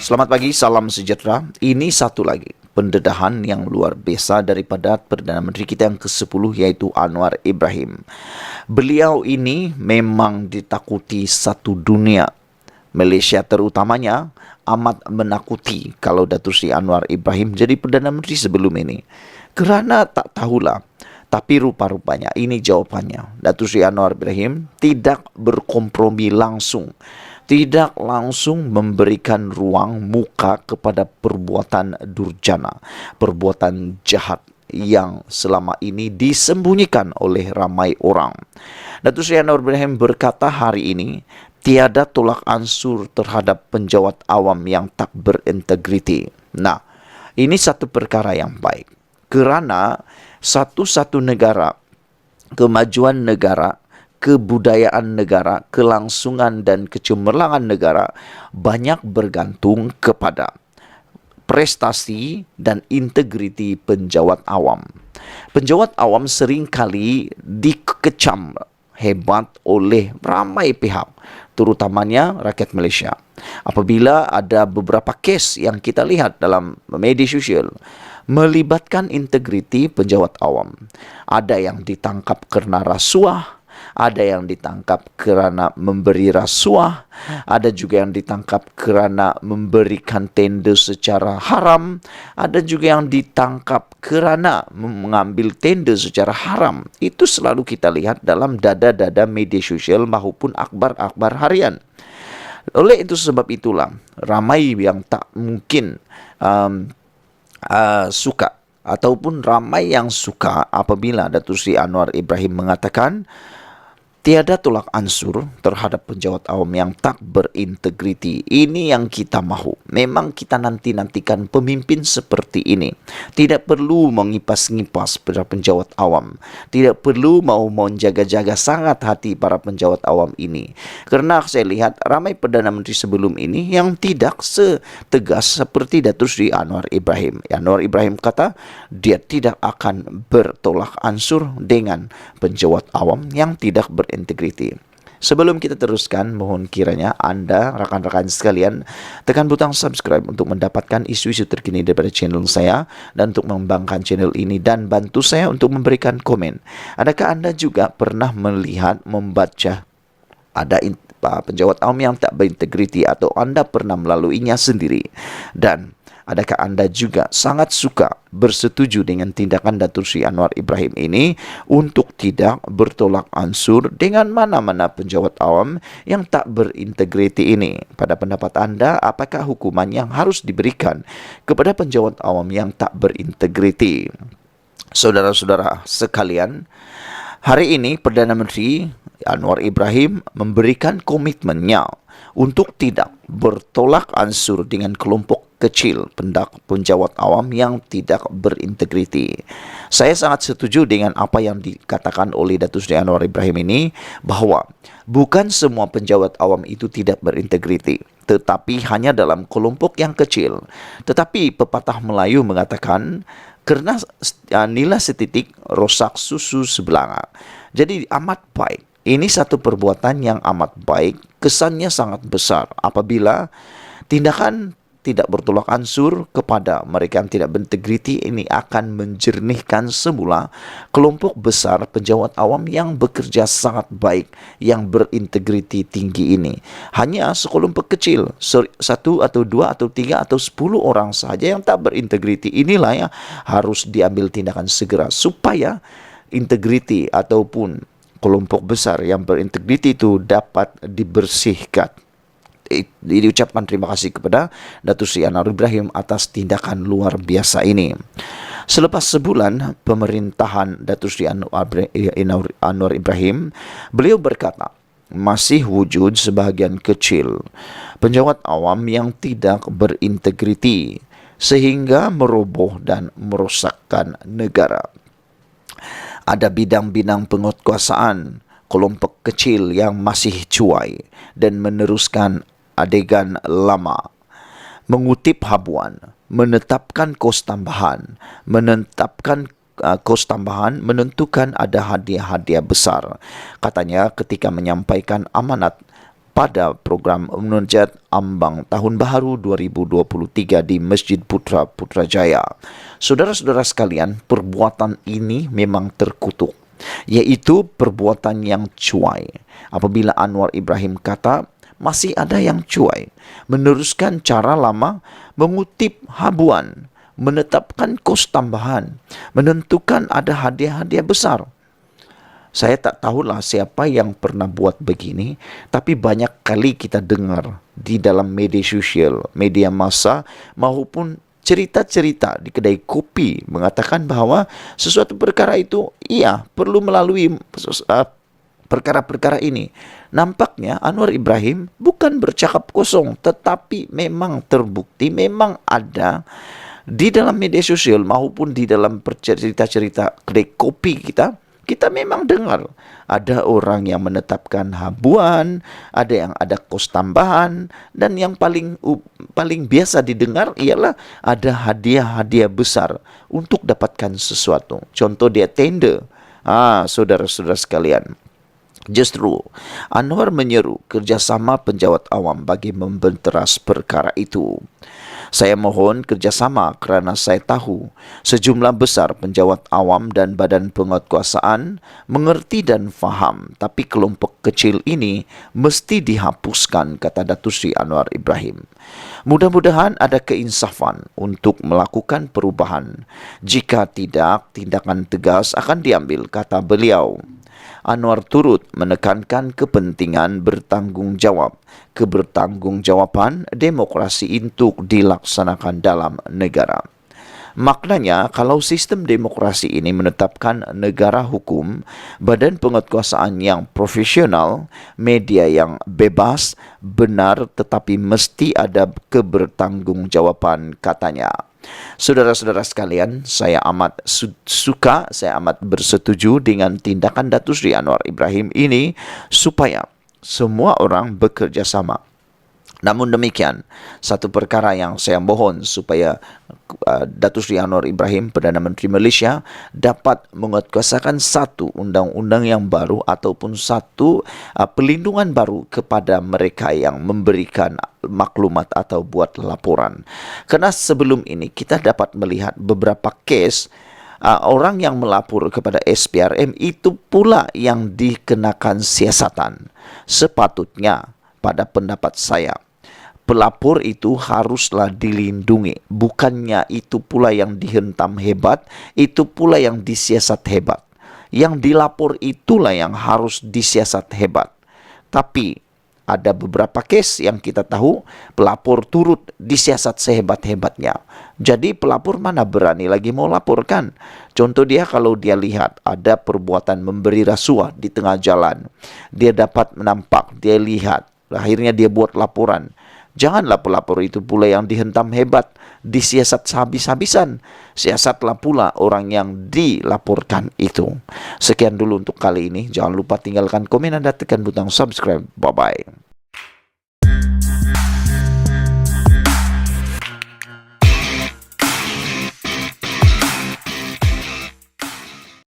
Selamat pagi, salam sejahtera. Ini satu lagi pendedahan yang luar biasa daripada Perdana Menteri kita yang ke-10 yaitu Anwar Ibrahim. Beliau ini memang ditakuti satu dunia. Malaysia terutamanya amat menakuti kalau Datuk Seri Anwar Ibrahim jadi Perdana Menteri sebelum ini. Kerana tak tahulah. Tapi rupa-rupanya ini jawapannya. Datuk Seri Anwar Ibrahim tidak berkompromi langsung. Tidak langsung memberikan ruang muka kepada perbuatan durjana, perbuatan jahat yang selama ini disembunyikan oleh ramai orang. Datuk Seri Anwar Ibrahim berkata hari ini, tiada tolak ansur terhadap penjawat awam yang tak berintegriti. Nah, ini satu perkara yang baik. Kerana satu-satu negara, kemajuan negara, kebudayaan negara, kelangsungan dan kecemerlangan negara banyak bergantung kepada prestasi dan integriti penjawat awam. Penjawat awam seringkali dikecam hebat oleh ramai pihak, terutamanya rakyat Malaysia. Apabila ada beberapa kes yang kita lihat dalam media sosial melibatkan integriti penjawat awam. Ada yang ditangkap kerana rasuah, ada yang ditangkap kerana memberi rasuah, ada juga yang ditangkap kerana memberikan tender secara haram, ada juga yang ditangkap kerana mengambil tender secara haram. Itu selalu kita lihat dalam dada-dada media sosial maupun akhbar-akhbar harian. Oleh itu sebab itulah ramai yang tak mungkin suka ataupun ramai yang suka apabila Datuk Seri Anwar Ibrahim mengatakan tiada tolak ansur terhadap penjawat awam yang tak berintegriti. Ini yang kita mahu. Memang kita nantikan pemimpin seperti ini. Tidak perlu mengipas-ngipas pada penjawat awam. Tidak perlu mau menjaga-jaga sangat hati para penjawat awam ini. Kerana saya lihat ramai Perdana Menteri sebelum ini yang tidak setegas seperti Datuk Seri Anwar Ibrahim. Anwar Ibrahim kata dia tidak akan bertolak ansur dengan penjawat awam yang tidak berintegriti. Sebelum kita teruskan, mohon kiranya anda, rakan-rakan sekalian, tekan butang subscribe untuk mendapatkan isu-isu terkini daripada channel saya dan untuk mengembangkan channel ini dan bantu saya untuk memberikan komen. Adakah anda juga pernah melihat, membaca ada penjawat awam yang tak berintegriti atau anda pernah melaluinya sendiri? Dan adakah anda juga sangat suka bersetuju dengan tindakan Datuk Seri Anwar Ibrahim ini untuk tidak bertolak ansur dengan mana-mana penjawat awam yang tak berintegriti ini? Pada pendapat anda, apakah hukuman yang harus diberikan kepada penjawat awam yang tak berintegriti? Saudara-saudara sekalian, hari ini Perdana Menteri Anwar Ibrahim memberikan komitmennya untuk tidak bertolak ansur dengan kelompok kecil penjawat awam yang tidak berintegriti. Saya sangat setuju dengan apa yang dikatakan oleh Datuk Seri Anwar Ibrahim ini, bahawa bukan semua penjawat awam itu tidak berintegriti, tetapi hanya dalam kelompok yang kecil. Tetapi pepatah Melayu mengatakan, kerana nila setitik rosak susu sebelanga. Jadi amat baik. Ini satu perbuatan yang amat baik, kesannya sangat besar apabila tindakan tidak bertolak ansur kepada mereka yang tidak berintegriti ini akan menjernihkan semula kelompok besar penjawat awam yang bekerja sangat baik, yang berintegriti tinggi ini. Hanya sekelompok kecil, satu atau dua atau tiga atau 10 orang sahaja yang tak berintegriti, inilah yang harus diambil tindakan segera supaya integriti ataupun kelompok besar yang berintegriti itu dapat dibersihkan. Diucapkan terima kasih kepada Datuk Seri Anwar Ibrahim atas tindakan luar biasa ini. Selepas sebulan pemerintahan Datuk Seri Anwar Ibrahim, beliau berkata, masih wujud sebahagian kecil penjawat awam yang tidak berintegriti sehingga meroboh dan merosakkan negara. Ada bidang-bidang penguatkuasaan kelompok kecil yang masih cuai dan meneruskan adegan lama, mengutip habuan, menetapkan kos tambahan, menentukan ada hadiah-hadiah besar. Katanya ketika menyampaikan amanat pada program Munajat Ambang Tahun Baharu 2023 di Masjid Putra Putrajaya. Saudara-saudara sekalian, perbuatan ini memang terkutuk, yaitu perbuatan yang cuai. Apabila Anwar Ibrahim kata, masih ada yang cuai, meneruskan cara lama, mengutip habuan, menetapkan kos tambahan, menentukan ada hadiah-hadiah besar. Saya tak tahulah siapa yang pernah buat begini, tapi banyak kali kita dengar di dalam media sosial, media massa maupun cerita-cerita di kedai kopi mengatakan bahawa sesuatu perkara itu perlu melalui perkara-perkara ini. Nampaknya Anwar Ibrahim bukan bercakap kosong, tetapi memang terbukti, memang ada di dalam media sosial maupun di dalam cerita-cerita kedai kopi kita memang dengar ada orang yang menetapkan habuan, ada yang ada kos tambahan, dan yang paling biasa didengar ialah ada hadiah-hadiah besar untuk dapatkan sesuatu. Contoh dia tender. Saudara-saudara sekalian, justru Anwar menyeru kerjasama penjawat awam bagi membenteras perkara itu. Saya mohon kerjasama kerana saya tahu sejumlah besar penjawat awam dan badan penguatkuasaan mengerti dan faham, tapi kelompok kecil ini mesti dihapuskan, kata Datuk Seri Anwar Ibrahim. Mudah-mudahan ada keinsafan untuk melakukan perubahan. Jika tidak, tindakan tegas akan diambil, kata beliau. Anwar turut menekankan kepentingan kebertanggungjawab demokrasi untuk dilaksanakan dalam negara. Maknanya, kalau sistem demokrasi ini menetapkan negara hukum, badan penguatkuasaan yang profesional, media yang bebas, benar, tetapi mesti ada kebertanggungjawaban, katanya. Saudara-saudara sekalian, saya amat saya amat bersetuju dengan tindakan Datuk Seri Anwar Ibrahim ini supaya semua orang bekerja sama. Namun demikian, satu perkara yang saya mohon supaya Datuk Seri Anwar Ibrahim, Perdana Menteri Malaysia, dapat menguatkuasakan satu undang-undang yang baru ataupun satu pelindungan baru kepada mereka yang memberikan maklumat atau buat laporan. Kerana sebelum ini kita dapat melihat beberapa kes orang yang melapor kepada SPRM itu pula yang dikenakan siasatan. Sepatutnya, pada pendapat saya, pelapor itu haruslah dilindungi. Bukannya itu pula yang dihentam hebat, itu pula yang disiasat hebat. Yang dilapor itulah yang harus disiasat hebat. Tapi ada beberapa kes yang kita tahu pelapor turut disiasat sehebat-hebatnya. Jadi pelapor mana berani lagi mau laporkan. Contoh dia, kalau dia lihat ada perbuatan memberi rasuah di tengah jalan, dia dapat menampak, dia lihat, akhirnya dia buat laporan. Janganlah pelapor itu pula yang dihentam hebat, disiasat habis-habisan. Siasatlah pula orang yang dilaporkan itu. Sekian dulu untuk kali ini. Jangan lupa tinggalkan komen dan tekan butang subscribe. Bye-bye.